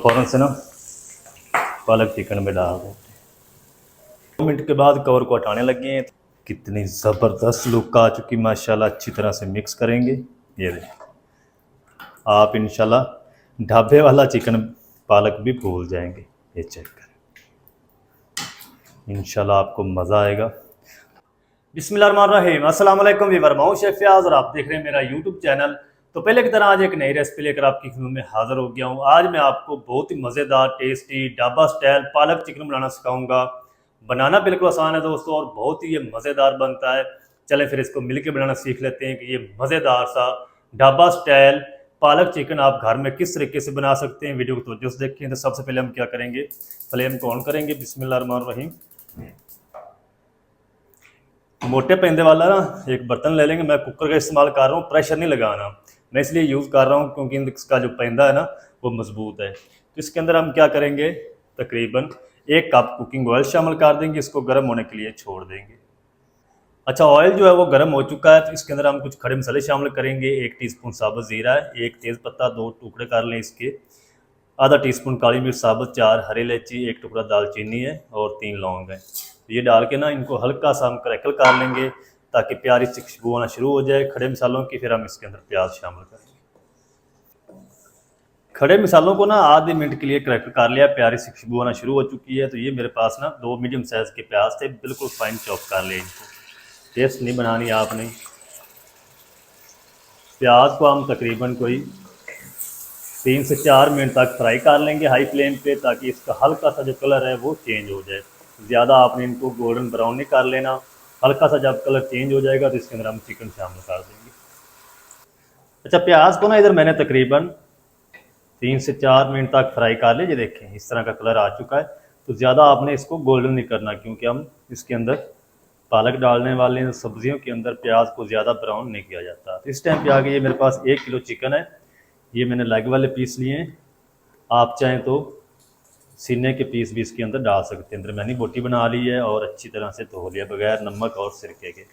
फ़ौरन से ना पालक चिकन में डाल देते हैं। 2 मिनट के बाद कवर को हटाने लगे हैं। कितनी ज़बरदस्त लुक आ चुकी माशाल्लाह। अच्छी तरह से मिक्स करेंगे। ये देखिए, आप इंशाल्लाह ढाबे वाला चिकन पालक भी भूल जाएंगे। ये चेक करें, इंशाल्लाह आपको मज़ा आएगा। बिस्मिल्लाहिर्रहमानिर्रहीम, अस्सलाम वालेकुम वीवर, मैं हूं शेफ फयाज और आप देख रहे हैं मेरा यूट्यूब चैनल। तो पहले की तरह आज एक नई रेसिपी लेकर आपकी खिदमत में हाज़िर हो गया हूं। आज मैं आपको बहुत ही मज़ेदार, टेस्टी, ढाबा स्टाइल पालक चिकन बनाना सिखाऊंगा। बनाना बिल्कुल आसान है दोस्तों और बहुत ही ये मज़ेदार बनता है। चलें फिर इसको मिलकर बनाना सीख लेते हैं कि ये मज़ेदार सा ढाबा स्टाइल पालक चिकन आप घर में किस तरीके से बना सकते हैं। वीडियो को तवज्जो से देखें। तो सबसे पहले हम क्या करेंगे, फ्लेम को ऑन करेंगे। बिस्मिल्लाहिर्रहमानिर्रहीम। मोटे पेंदे वाला ना एक बर्तन ले लेंगे। मैं कुकर का इस्तेमाल कर रहा हूँ, प्रेशर नहीं लगाना। मैं इसलिए यूज़ कर रहा हूँ क्योंकि इसका जो पेंदा है ना वो मजबूत है। तो इसके अंदर हम क्या करेंगे, तकरीबन 1 कप कुकिंग ऑयल शामिल कर देंगे। इसको गर्म होने के लिए छोड़ देंगे। अच्छा, ऑयल जो है वो गर्म हो चुका है। तो इसके अंदर हम कुछ खड़े मसाले शामिल करेंगे। 1 टीस्पून साबुत ज़ीरा है, 1 तेज़पत्ता, 2 टुकड़े कर लें इसके, आधा टीस्पून काली मिर्च साबुत, 4 हरी इलायची, 1 टुकड़ा दालचीनी है और 3 लौंग है। ये डाल के ना इनको हल्का सा हम क्रैकल कर लेंगे ताकि प्यारी सी खुशबू आना शुरू हो जाए खड़े मसालों की। फिर हम इसके अंदर प्याज शामिल करेंगे। खड़े मसालों को ना आधे मिनट के लिए क्रैकल कर लिया, प्यारी सी खुशबू आना शुरू हो चुकी है। तो ये मेरे पास ना 2 मीडियम साइज़ के प्याज थे, बिल्कुल फाइन चॉप कर लिया इनको। टेस्ट नहीं बनानी आपने। प्याज को हम तकरीबन कोई 3 से 4 मिनट तक फ्राई कर लेंगे हाई फ्लेम पे, ताकि इसका हल्का सा जो कलर है वो चेंज हो जाए। ज़्यादा आपने इनको गोल्डन ब्राउन नहीं कर लेना। हल्का सा जब कलर चेंज हो जाएगा तो इसके अंदर हम चिकन शामिल कर देंगे। अच्छा, प्याज को ना इधर मैंने तकरीबन 3 से 4 मिनट तक फ्राई कर लिया। ये देखें इस तरह का कलर आ चुका है। तो ज़्यादा आपने इसको गोल्डन नहीं करना क्योंकि हम इसके अंदर पालक डालने वाले हैं। सब्जियों के अंदर प्याज को ज़्यादा ब्राउन नहीं किया जाता। तो इस टाइम पे आगे ये मेरे पास 1 किलो चिकन है। ये मैंने लेग वाले पीस लिए हैं। आप चाहें तो सीने के पीस भी इसके अंदर डाल सकते हैं। अंदर मैंने बोटी बना ली है और अच्छी तरह से धो लिया बगैर नमक और सिरके के।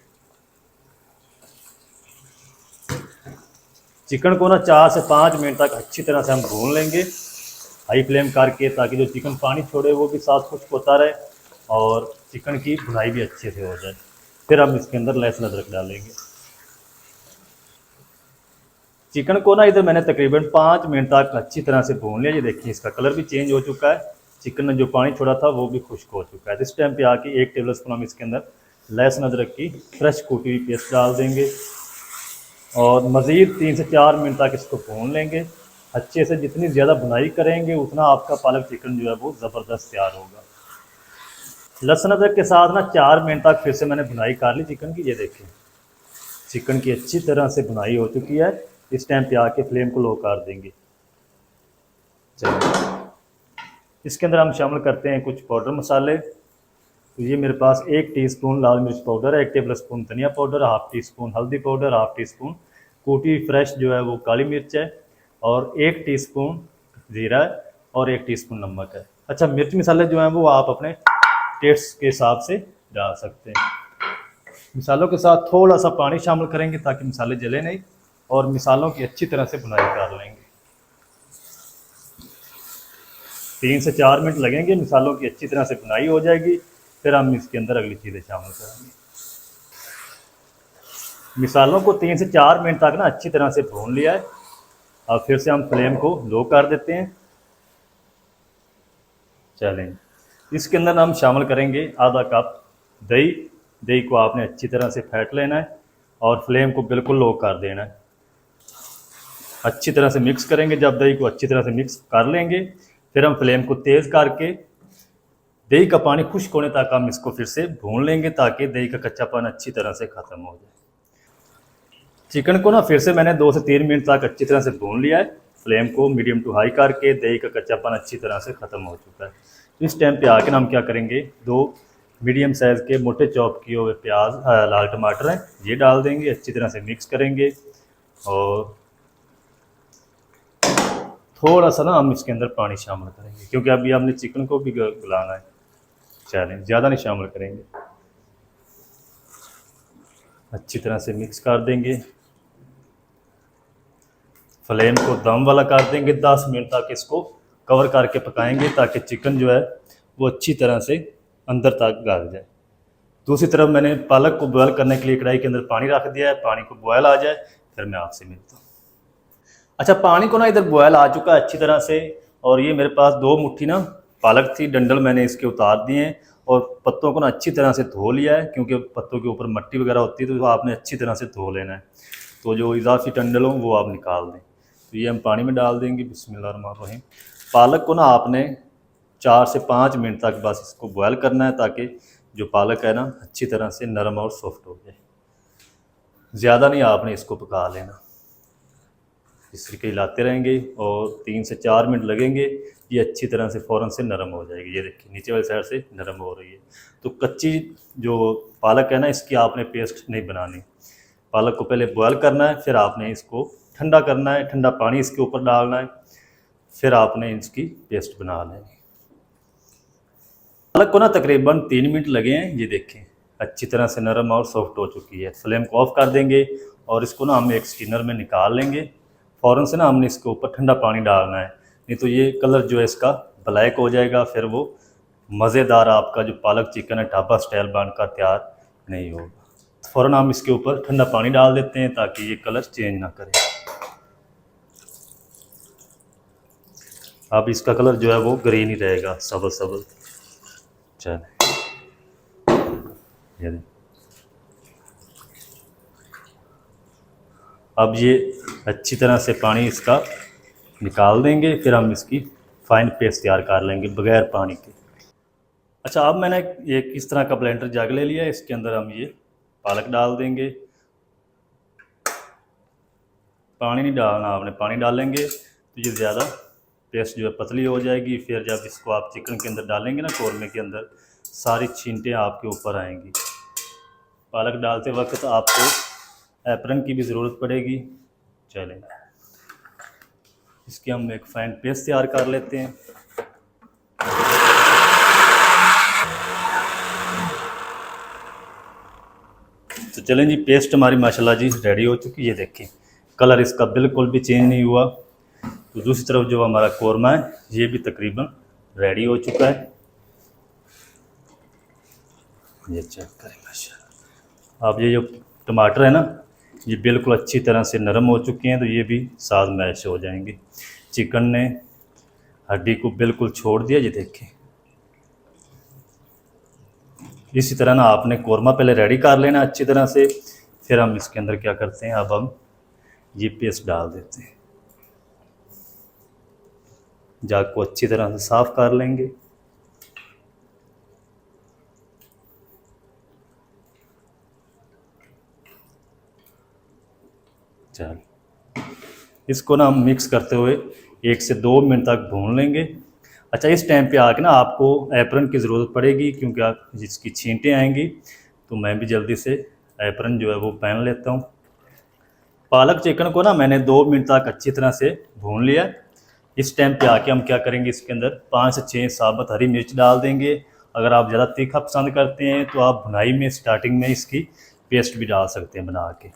चिकन को ना 4 से 5 मिनट तक अच्छी तरह से हम भून लेंगे हाई फ्लेम करके, ताकि जो चिकन पानी छोड़े वो भी साथ खुश्क होता रहे और चिकन की भुनाई भी अच्छे से हो जाए। फिर हम इसके अंदर लहसुन अदरक डालेंगे। चिकन को ना इधर मैंने तकरीबन 5 मिनट तक अच्छी तरह से भून लिया। ये देखिए इसका कलर भी चेंज हो चुका है। चिकन ने जो पानी छोड़ा था वो भी खुश्क हो चुका है। इस टाइम पे आके 1 टेबल स्पून हम इसके अंदर लहसुन अदरक की फ्रेश कूटी हुई पेस्ट डाल देंगे और मज़ीद 3 से 4 मिनट तक इसको भून लेंगे अच्छे से। जितनी ज़्यादा भुनाई करेंगे उतना आपका पालक चिकन जो है वो ज़बरदस्त तैयार होगा। लहसुन अदरक के साथ ना 4 मिनट तक फिर से मैंने भुनाई कर ली चिकन की। ये देखें चिकन की अच्छी तरह से भुनाई हो चुकी है। इस टाइम पे आके फ्लेम को लो कर देंगे। चलिए इसके अंदर हम शामिल करते हैं कुछ पाउडर मसाले। तो ये मेरे पास 1 टीस्पून लाल मिर्च पाउडर है, 1 टेबल स्पून धनिया पाउडर, हाफ टी स्पून हल्दी पाउडर, हाफ टी स्पून कूटी फ्रेश जो है वो काली मिर्च है और 1 टीस्पून ज़ीरा है और 1 टीस्पून नमक है। अच्छा, मिर्च मसाले जो हैं वो आप अपने टेस्ट के हिसाब से डाल सकते हैं। मिसालों के साथ थोड़ा सा पानी शामिल करेंगे ताकि मसाले जले नहीं और मिसालों की अच्छी तरह से भुनाई कर लेंगे। 3 से 4 मिनट लगेंगे, मिसालों की अच्छी तरह से भुनाई हो जाएगी। फिर हम इसके अंदर अगली चीज़ें शामिल करेंगे। मिसालों को 3 से 4 मिनट तक ना अच्छी तरह से भून लिया है। अब फिर से हम फ्लेम को लो कर देते हैं। चलें इसके अंदर हम शामिल करेंगे आधा कप दही। दही को आपने अच्छी तरह से फेंट लेना है और फ्लेम को बिल्कुल लो कर देना है। अच्छी तरह से मिक्स करेंगे। जब दही को अच्छी तरह से मिक्स कर लेंगे फिर हम फ्लेम को तेज़ करके दही का पानी खुश्क होने तक हम इसको फिर से भून लेंगे ताकि दही का कच्चापन अच्छी तरह से ख़त्म हो जाए। चिकन को ना फिर से मैंने 2 से 3 मिनट तक अच्छी तरह से भून लिया है। फ्लेम को मीडियम टू हाई करके दही का कच्चापन अच्छी तरह से ख़त्म हो चुका है। इस टाइम पे आके ना हम क्या करेंगे, 2 मीडियम साइज़ के मोटे चॉप किए हुए प्याज लाल टमाटर हैं ये डाल देंगे। अच्छी तरह से मिक्स करेंगे और थोड़ा सा ना हम इसके अंदर पानी शामिल करेंगे क्योंकि अभी हमने चिकन को भी गलाना है। चलें ज़्यादा नहीं शामिल करेंगे। अच्छी तरह से मिक्स कर देंगे। फ्लेम को दम वाला कर देंगे। 10 मिनट तक इसको कवर करके पकाएंगे ताकि चिकन जो है वो अच्छी तरह से अंदर तक गल जाए। दूसरी तरफ मैंने पालक को बॉयल करने के लिए कढ़ाई के अंदर पानी रख दिया है, पानी को बॉयल आ जाए फिर मैं आपसे मिलता हूँ। अच्छा, पानी को ना इधर बॉयल आ चुका है अच्छी तरह से, और ये मेरे पास 2 मुट्ठी ना पालक थी, डंडल मैंने इसके उतार दिए हैं और पत्तों को ना अच्छी तरह से धो लिया है, क्योंकि पत्तों के ऊपर मिट्टी वगैरह होती है तो आपने अच्छी तरह से धो लेना है। तो जो इजाफी डंडल हो वो आप निकाल दें। तो ये हम पानी में डाल देंगे। बिस्मिल्लाहिर्रहमानिर्रहीम। पालक को ना आपने 4 से 5 मिनट तक बस इसको बॉयल करना है ताकि जो पालक है ना अच्छी तरह से नरम और सॉफ्ट हो जाए। ज़्यादा नहीं आपने इसको पका लेना, इस तरीके हिलाते रहेंगे और 3 से 4 मिनट लगेंगे, ये अच्छी तरह से फ़ौरन से नरम हो जाएगी। ये देखिए नीचे वाली साइड से नरम हो रही है। तो कच्ची जो पालक है ना इसकी आपने पेस्ट नहीं बनानी, पालक को पहले बॉयल करना है, फिर आपने इसको ठंडा करना है, ठंडा पानी इसके ऊपर डालना है, फिर आपने इसकी पेस्ट बना लेनी। पालक को ना तकरीबन 3 मिनट लगे हैं, ये देखें अच्छी तरह से नरम और सॉफ्ट हो चुकी है। फ्लेम को ऑफ कर देंगे और इसको ना हम एक स्टीनर में निकाल लेंगे। फ़ौरन से ना हमने इसके ऊपर ठंडा पानी डालना है, नहीं तो ये कलर जो है इसका ब्लैक हो जाएगा, फिर वो मज़ेदार आपका जो पालक चिकन है ढाबा स्टाइल बनकर तैयार नहीं होगा। फ़ौरन हम इसके ऊपर ठंडा पानी डाल देते हैं ताकि ये कलर चेंज ना करे। अब इसका कलर जो है वो ग्रीन ही रहेगा, सबल सबल। चले ये अब ये अच्छी तरह से पानी इसका निकाल देंगे, फिर हम इसकी फाइन पेस्ट तैयार कर लेंगे बगैर पानी के। अच्छा, अब मैंने एक इस तरह का ब्लेंडर जग ले लिया है, इसके अंदर हम ये पालक डाल देंगे। पानी नहीं डालना आपने, पानी डालेंगे तो ये ज़्यादा पेस्ट जो है पतली हो जाएगी। फिर जब इसको आप चिकन के अंदर डालेंगे ना, कौरमे के अंदर, सारी छींटें आपके ऊपर आएंगी। पालक डालते वक्त आपको एप्रन की भी ज़रूरत पड़ेगी। चलें, इसकी हम एक फाइन पेस्ट तैयार कर लेते हैं। तो चलें जी, पेस्ट हमारी माशाल्लाह जी रेडी हो चुकी है। ये देखें कलर इसका बिल्कुल भी चेंज नहीं हुआ। तो दूसरी तरफ जो हमारा कौरमा है ये भी तकरीबन रेडी हो चुका है। ये चेक करें माशाल्लाह। अब ये जो टमाटर है ना ये बिल्कुल अच्छी तरह से नरम हो चुके हैं, तो ये भी साथ मैश हो जाएंगे। चिकन ने हड्डी को बिल्कुल छोड़ दिया। ये देखें इसी तरह ना आपने कौरमा पहले रेडी कर लेना अच्छी तरह से, फिर हम इसके अंदर क्या करते हैं, अब हम ये पेस्ट डाल देते हैं। जाग को अच्छी तरह से साफ़ कर लेंगे। चल इसको ना हम मिक्स करते हुए 1 से 2 मिनट तक भून लेंगे। अच्छा, इस टाइम पे आके ना आपको एप्रन की ज़रूरत पड़ेगी, क्योंकि आप जिसकी छींटें आएंगी। तो मैं भी जल्दी से एप्रन जो है वो पहन लेता हूँ। पालक चिकन को ना मैंने 2 मिनट तक अच्छी तरह से भून लिया। इस टाइम पे आके हम क्या करेंगे, इसके अंदर 5 से 6 साबुत हरी मिर्च डाल देंगे। अगर आप ज़्यादा तीखा पसंद करते हैं तो आप भुनाई में स्टार्टिंग में इसकी पेस्ट भी डाल सकते हैं बना के।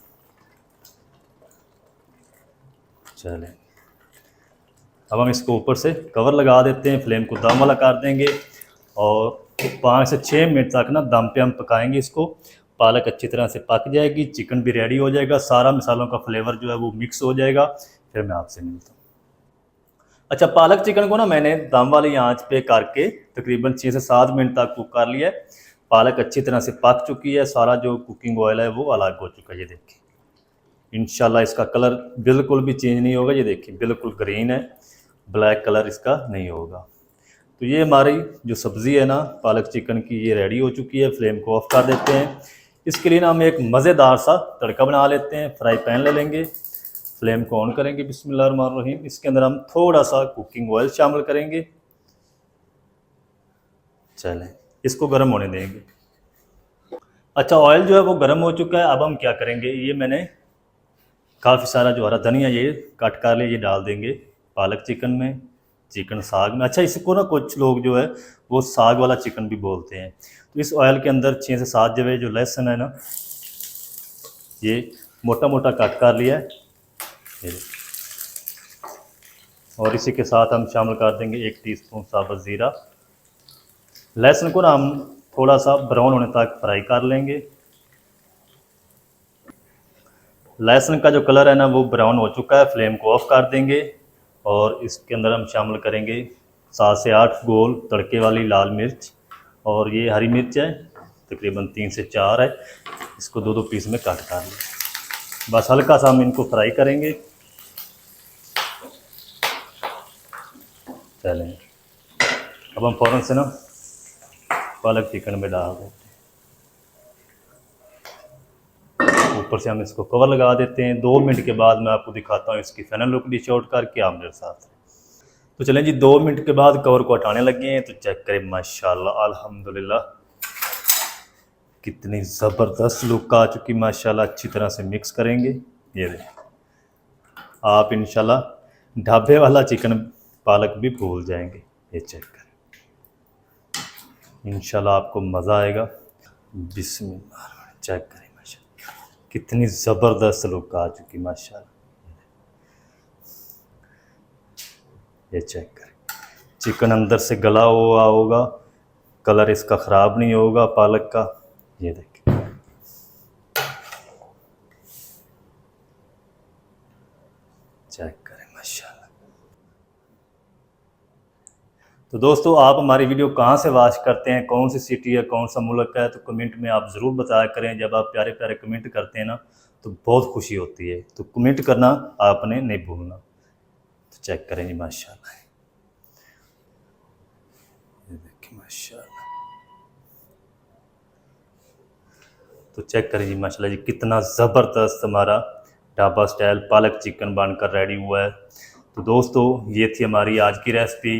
चलें, अब हम इसको ऊपर से कवर लगा देते हैं, फ्लेम को दम वाला कर देंगे और 5 से 6 मिनट तक ना दम पे हम पकाएंगे इसको। पालक अच्छी तरह से पक जाएगी, चिकन भी रेडी हो जाएगा, सारा मसालों का फ्लेवर जो है वो मिक्स हो जाएगा, फिर मैं आपसे मिलता हूँ। अच्छा, पालक चिकन को ना मैंने दम वाली आंच पे करके तकरीबन 6 से 7 मिनट तक कुक कर लिया है। पालक अच्छी तरह से पक चुकी है, सारा जो कुकिंग ऑयल है वो अलग हो चुका है। ये देखिए इंशाल्लाह इसका कलर बिल्कुल भी चेंज नहीं होगा। ये देखिए बिल्कुल ग्रीन है, ब्लैक कलर इसका नहीं होगा। तो ये हमारी जो सब्ज़ी है ना पालक चिकन की, ये रेडी हो चुकी है। फ्लेम को ऑफ कर देते हैं। इसके लिए ना हम एक मज़ेदार सा तड़का बना लेते हैं। फ्राई पैन ले लेंगे, फ्लेम को ऑन करेंगे, बिस्मिल्लाहिर्रहमानिर्रहीम। इसके अंदर हम थोड़ा सा कुकिंग ऑयल शामिल करेंगे। चलें, इसको गर्म होने देंगे। अच्छा, ऑयल जो है वो गर्म हो चुका है। अब हम क्या करेंगे, ये मैंने काफ़ी सारा जो हरा धनिया ये कट कर लिया, ये डाल देंगे पालक चिकन में, चिकन साग में। अच्छा, इसको ना कुछ लोग जो है वो साग वाला चिकन भी बोलते हैं। तो इस ऑयल के अंदर 6 से 7 जगह जो लहसुन है ना ये मोटा मोटा कट कर लिया है, और इसी के साथ हम शामिल कर देंगे 1 टीस्पून साबुत ज़ीरा। लहसुन को ना हम थोड़ा सा ब्राउन होने तक फ्राई कर लेंगे। लहसुन का जो कलर है ना वो ब्राउन हो चुका है, फ्लेम को ऑफ कर देंगे। और इसके अंदर हम शामिल करेंगे 7 से 8 गोल तड़के वाली लाल मिर्च, और ये हरी मिर्च है तकरीबन 3 से 4 है। इसको 2-2 पीस में काट कर लें। बस हल्का सा हम इनको फ्राई करेंगे। चलें, अब हम फ़ौरन से ना पालक चिकन में डाल देते हैं। ऊपर से हम इसको कवर लगा देते हैं। 2 मिनट के बाद मैं आपको दिखाता हूँ इसकी फाइनल लुक डिश आउट करके। आप मेरे साथ। तो चलें जी, 2 मिनट के बाद कवर को हटाने लगे हैं। तो चेक करें, माशाल्लाह अल्हम्दुलिल्लाह कितनी ज़बरदस्त लुक आ चुकी माशाल्लाह। अच्छी तरह से मिक्स करेंगे। ये देखें, आप इंशाल्लाह ढाबे वाला चिकन पालक भी भूल जाएंगे। ये चेक करें, इंशाल्लाह आपको मज़ा आएगा। बिस्मिल्लाह, चेक करें माशाल्लाह कितनी ज़बरदस्त लुक आ चुकी माशाल्लाह। ये चेक करें, चिकन अंदर से गला हुआ होगा, कलर इसका ख़राब नहीं होगा पालक का। ये देखिए, चेक करें माशाल्लाह। तो दोस्तों, आप हमारी वीडियो कहाँ से वॉच करते हैं, कौन सी सिटी है, कौन सा मुल्क है, तो कमेंट में आप ज़रूर बताया करें। जब आप प्यारे प्यारे कमेंट करते हैं ना तो बहुत खुशी होती है। तो कमेंट करना आपने नहीं भूलना। तो चेक करें जी माशाल्लाह, ये देखिए माशाल्लाह। तो चेक करें जी माशाल्लाह जी कितना ज़बरदस्त हमारा ढाबा स्टाइल पालक चिकन बनकर रेडी हुआ है। तो दोस्तों, ये थी हमारी आज की रेसिपी।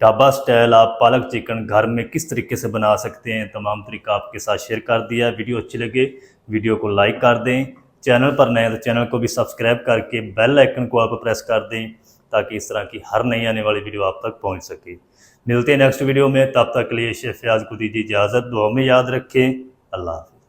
ढाबा स्टाइल आप पालक चिकन घर में किस तरीके से बना सकते हैं, तमाम तरीका आपके साथ शेयर कर दिया। वीडियो अच्छी लगे वीडियो को लाइक कर दें। चैनल पर नए तो चैनल को भी सब्सक्राइब करके बेल आइकन को आप प्रेस कर दें, ताकि इस तरह की हर नई आने वाली वीडियो आप तक पहुंच सके। मिलते हैं नेक्स्ट वीडियो में, तब तक के लिए शेफ फयाज को दीजिए इजाज़त। दुआ में याद रखें। अल्लाह हाफ़िज़।